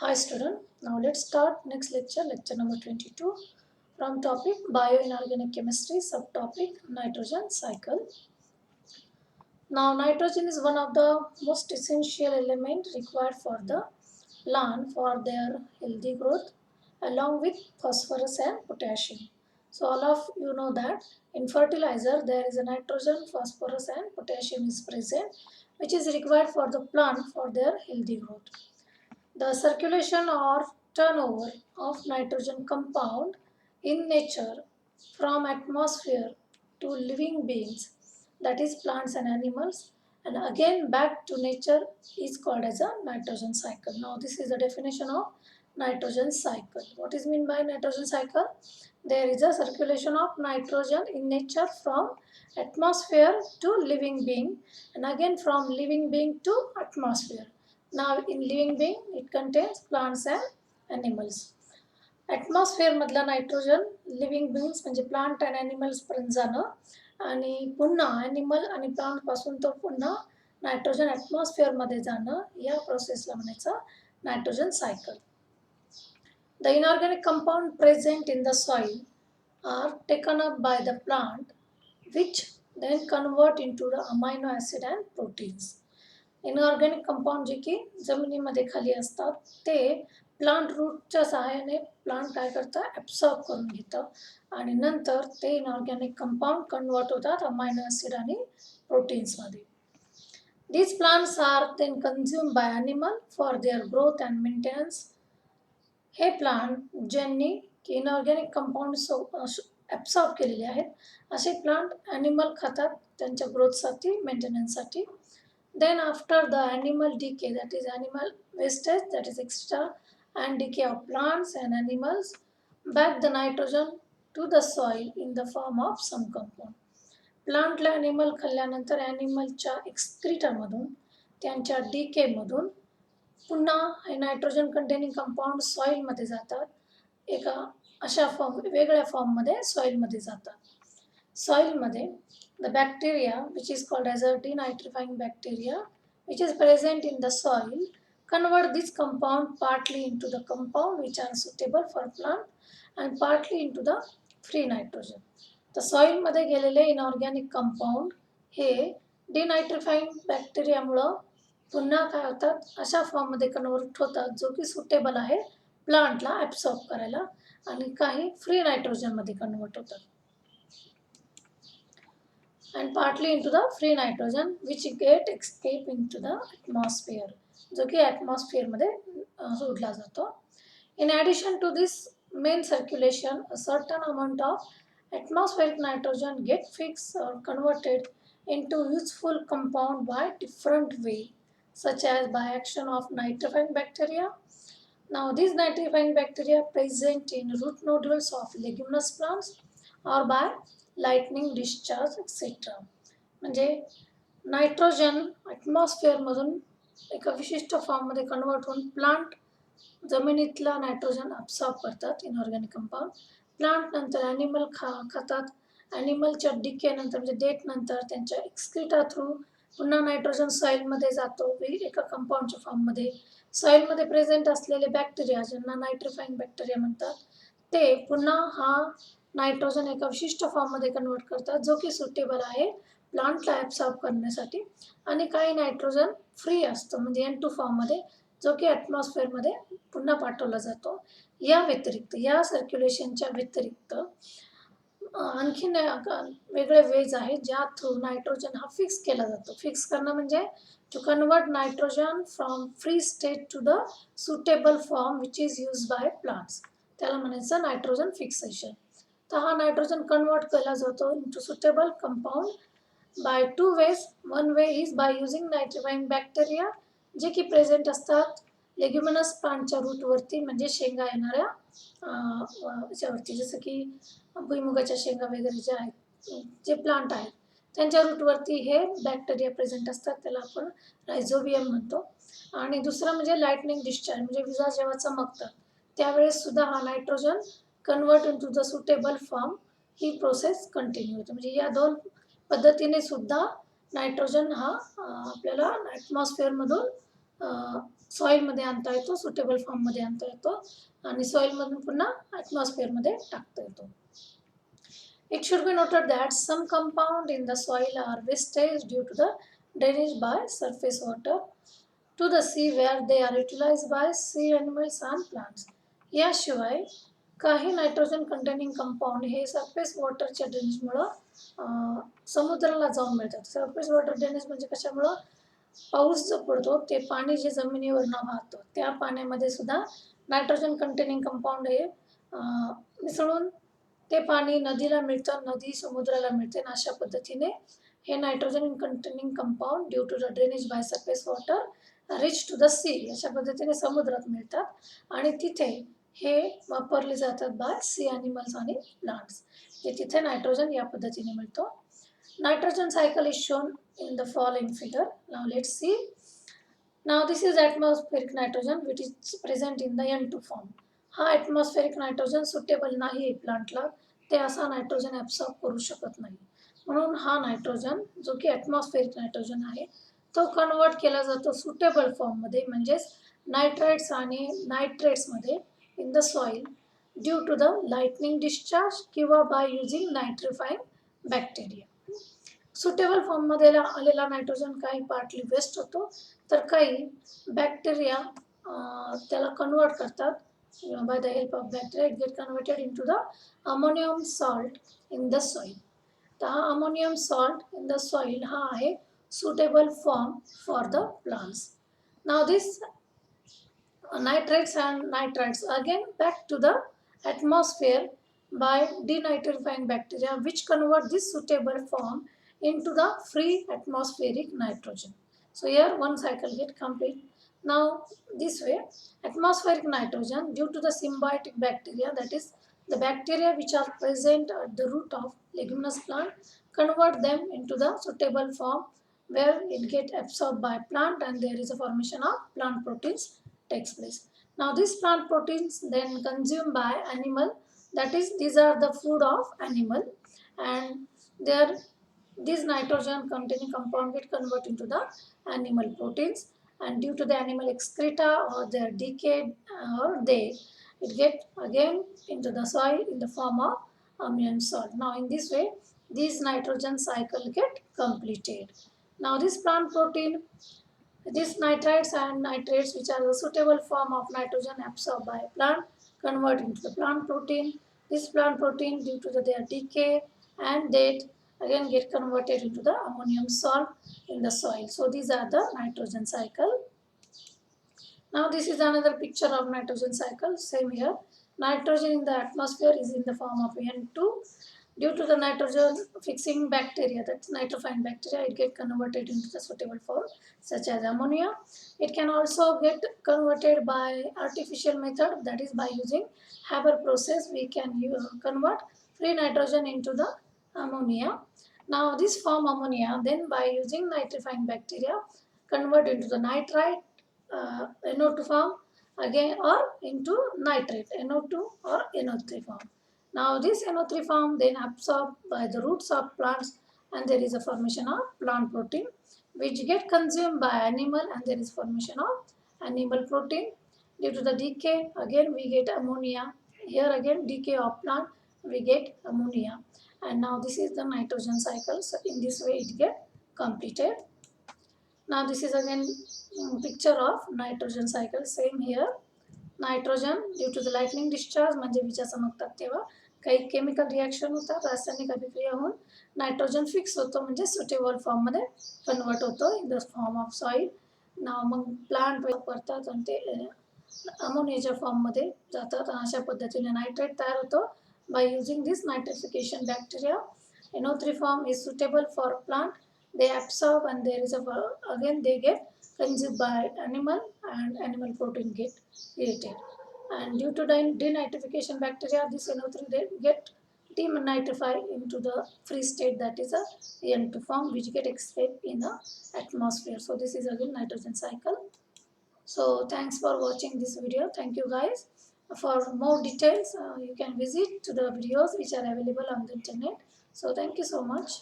Hi student, now let's start next lecture, lecture number 22 from topic bioinorganic chemistry, subtopic nitrogen cycle. Now nitrogen is one of the most essential element required for the plant for their healthy growth along with phosphorus and potassium. So all of you know that in fertilizer there is a nitrogen, phosphorus and potassium is present which is required for the plant for their healthy growth. The circulation or turnover of nitrogen compound in nature from atmosphere to living beings, that is plants and animals, and again back to nature is called as a nitrogen cycle. Now this is the definition of nitrogen cycle. What is meant by nitrogen cycle? There is a circulation of nitrogen in nature from atmosphere to living being and again from living being to atmosphere. Now in living being it contains plants and animals. Atmosphere मधला nitrogen living beings म्हणजे plant and animals पर्यंत जाणं आणि पुन्हा animal आणि plant पासून तो पुन्हा नायट्रोजन ॲटमॉस्फिअरमध्ये जाणं या प्रोसेसला म्हणायचं nitrogen cycle. The inorganic compound present in the soil are taken up by the plant which then convert into the amino acid and proteins. Inorganic compound जे की जमिनीमध्ये खाली असतात ते प्लांट रूटच्या सहाय्याने प्लांट काय करतं ॲब्सॉर्ब करून घेतं आणि नंतर ते इनऑर्गॅनिक कंपाऊंड कन्वर्ट होतात अमायनो ॲसिड आणि प्रोटीन्समध्ये. These plants are then consumed by animal for their growth and maintenance. हे प्लांट ज्यांनी इनऑर्गॅनिक कंपाऊंड ॲब्सॉर्ब केलेले आहेत असे प्लांट ॲनिमल खातात त्यांच्या ग्रोथसाठी मेंटेनन्ससाठी. Then after the animal decay, that is animal wastage, that is extra, and decay of plants and animals, back the nitrogen to the soil in the form of some compound. प्लांटला animal खाल्ल्यानंतर ॲनिमलच्या एक्सक्रीटामधून त्यांच्या डिकेमधून पुन्हा हे nitrogen containing compound सॉईलमध्ये जातात. एका अशा वेगळ्या फॉर्ममध्ये सॉईलमध्ये जातात. सॉईलमध्ये the bacteria which is called as a denitrifying bacteria which is present in the soil convert this compound partly into the compound which are suitable for plant and partly into the free nitrogen. The soil मध्ये गेलेले inorganic compound हे denitrifying bacteria मुळे पुन्हा काय होतात अशा form मध्ये convert होतात जो की सुटेबल आहे प्लांटला ॲब्सॉर्ब करायला आणि काही फ्री नायट्रोजन मध्ये कन्वर्ट होतात. And partly into the free nitrogen which get escape into the atmosphere जो की atmosphere मध्ये सोडला जातो. In addition to this main circulation, a certain amount of atmospheric nitrogen get fixed or converted into useful compound by different way, such as by action of nitrifying bacteria. Now these nitrifying bacteria present in root nodules of leguminous plants or by lightning discharge etc. म्हणजे nitrogen ॲटमॉस्फिअरमधून एका विशिष्ट फॉर्ममध्ये convert होऊन plant जमिनीतला nitrogen absorb करतात inorganic compound. Plant नंतर animal खातात. ॲनिमलच्या डिकेनंतर म्हणजे डेटनंतर त्यांच्या एक्सक्रीटा थ्रू पुन्हा नायट्रोजन सॉईलमध्ये जातो एका कंपाऊंडच्या फॉर्ममध्ये. सॉईलमध्ये प्रेझेंट असलेले बॅक्टेरिया ज्यांना नायट्रिफाईंग बॅक्टेरिया म्हणतात ते पुन्हा हा नायट्रोजन एका विशिष्ट फॉर्ममध्ये कन्वर्ट करतात जो की सुटेबल आहे प्लांटला ॲब्सॉर्ब करण्यासाठी आणि काही नायट्रोजन फ्री असतं म्हणजे N2 फॉर्ममध्ये जो की ॲटमॉस्फिअरमध्ये पुन्हा पाठवला जातो. या व्यतिरिक्त या सर्क्युलेशनच्या व्यतिरिक्त आणखीन वेगळे वेज आहेत ज्या थ्रू नायट्रोजन हा फिक्स केला जातो. फिक्स करणं म्हणजे to convert nitrogen from free state to the suitable form which is use by plants. त्याला म्हणायचं नायट्रोजन फिक्सेशन. तर हा नायट्रोजन कन्वर्ट केला जातो into suitable compound by two ways. One way is by using nitrifying bacteria जे की present असतात leguminous प्लांटच्या रूटवरती म्हणजे शेंगा येणाऱ्या याच्यावरती जसं की भुईमुगाच्या शेंगा वगैरे जे आहेत जे प्लांट आहेत त्यांच्या रूटवरती हे बॅक्टेरिया प्रेझेंट असतात त्याला आपण रायझोबियम म्हणतो. आणि दुसरं म्हणजे लाईटनिंग डिस्चार्ज म्हणजे विजा जेव्हा चमकतात त्यावेळेस सुद्धा हा nitrogen convert into the suitable form he process continue होते. म्हणजे या दोन पद्धतीने सुद्धा नायट्रोजन हा आपल्याला ॲटमॉस्फिअरमधून सॉईलमध्ये आणता येतो, सुटेबल फॉर्ममध्ये आणता येतो आणि सॉईलमधून पुन्हा ॲटमॉस्फिअरमध्ये टाकता येतो. It should be noted that some compound in the soil are wastage due to the drainage by surface water to the sea where they are utilized by sea animals and plants. याशिवाय काही nitrogen containing compound हे surface वॉटरच्या ड्रेनेजमुळं समुद्राला जाऊन मिळतात. Surface water drainage म्हणजे कशामुळं? पाऊस जो पडतो ते पाणी जे जमिनीवरनं वाहतं त्या पाण्यामध्ये सुद्धा नायट्रोजन कंटेनिंग कंपाऊंड हे मिसळून ते पाणी नदीला मिळतं, नदी समुद्राला मिळते आणि अशा पद्धतीने हे nitrogen containing compound due to the drainage by surface water reach to the sea अशा पद्धतीने समुद्रात मिळतात आणि तिथे हे वापरले जातात बाय सी ॲनिमल्स आणि प्लांट्स. ते तिथे नायट्रोजन या पद्धतीने मिळतो. Nitrogen cycle is shown in the following figure. Now let's see. Now this is atmospheric nitrogen which is present in the N2 form. हा ॲटमॉस्फेरिक नायट्रोजन सुटेबल नाही आहे प्लांटला, ते असा नायट्रोजन ॲब्सॉर्ब करू शकत नाही. म्हणून हा नायट्रोजन जो की ॲटमॉस्फेरिक नायट्रोजन आहे तो कन्वर्ट केला जातो सुटेबल फॉर्ममध्ये म्हणजेच नायट्राइट्स आणि नायट्रेट्समध्ये in the soil due to the lightning discharge किंवा by using nitrifying bacteria. Suitable फॉर्ममध्ये आलेला नायट्रोजन काही पार्टली वेस्ट होतो तर काही बॅक्टेरिया त्याला कन्वर्ट करतात. By the help of bacteria it get converted into the ammonium salt in the soil. The ammonium salt in the soil हा आहे suitable form for the plants. Now this nitrates and nitrites again back to the atmosphere by denitrifying bacteria which convert this suitable form into the free atmospheric nitrogen. So here one cycle get complete. Now this way atmospheric nitrogen due to the symbiotic bacteria, that is the bacteria which are present at the root of leguminous plant, convert them into the suitable form where it get absorbed by plant and there is a formation of plant proteins takes place. Now these plant proteins then consumed by animal, that is these are the food of animal and their these nitrogen containing compound get converted into the animal proteins and due to the animal excreta or their decay or they it get again into the soil in the form of ammonium salt. Now in this way these nitrogen cycle get completed. Now this plant protein, these nitrites and nitrates which are the suitable form of nitrogen absorbed by a plant convert into the plant protein. This plant protein due to their decay and they again get converted into the ammonium salt in the soil. So these are the nitrogen cycle. Now this is another picture of nitrogen cycle. Same here. Nitrogen in the atmosphere is in the form of N2. Due to the nitrogen fixing bacteria, that's nitrifying bacteria, it get converted into the suitable form such as ammonia. It can also get converted by artificial method, that is by using Haber process. We can convert free nitrogen into the ammonia. Now this form ammonia then by using nitrifying bacteria convert into the nitrite NO2 form again or into nitrate NO2 or NO3 form. Now this NO3 form then absorbed by the roots of plants and there is a formation of plant protein which get consumed by animal and there is formation of animal protein. Due to the decay again we get ammonia. Here again decay of plant we get ammonia and now this is the nitrogen cycle. So in this way it get completed. Now this is again picture of nitrogen cycle. Same here. Nitrogen due to the lightning discharge म्हणजे विजा चमकतात तेव्हा काही chemical reaction होतात, रासायनिक अभिक्रिया होऊन nitrogen fix होतो म्हणजे सुटेबल फॉर्ममध्ये कन्वर्ट होतो in the form of soil. Now mug plant वापरतात आणि ते अमोनियाच्या फॉर्ममध्ये जातात आणि अशा पद्धतीने नायट्रेट तयार होतो by using this nitrification bacteria. NO3 form is suitable for plant. They absorb and there is again they get consumed by animal and animal protein get created. And due to denitrification bacteria, this NO3 they get denitrified into the free state, that is a N2 form which get escaped in the atmosphere. So this is again nitrogen cycle. So thanks for watching this video. Thank you guys. For more details, you can visit to the videos which are available on the internet. So thank you so much.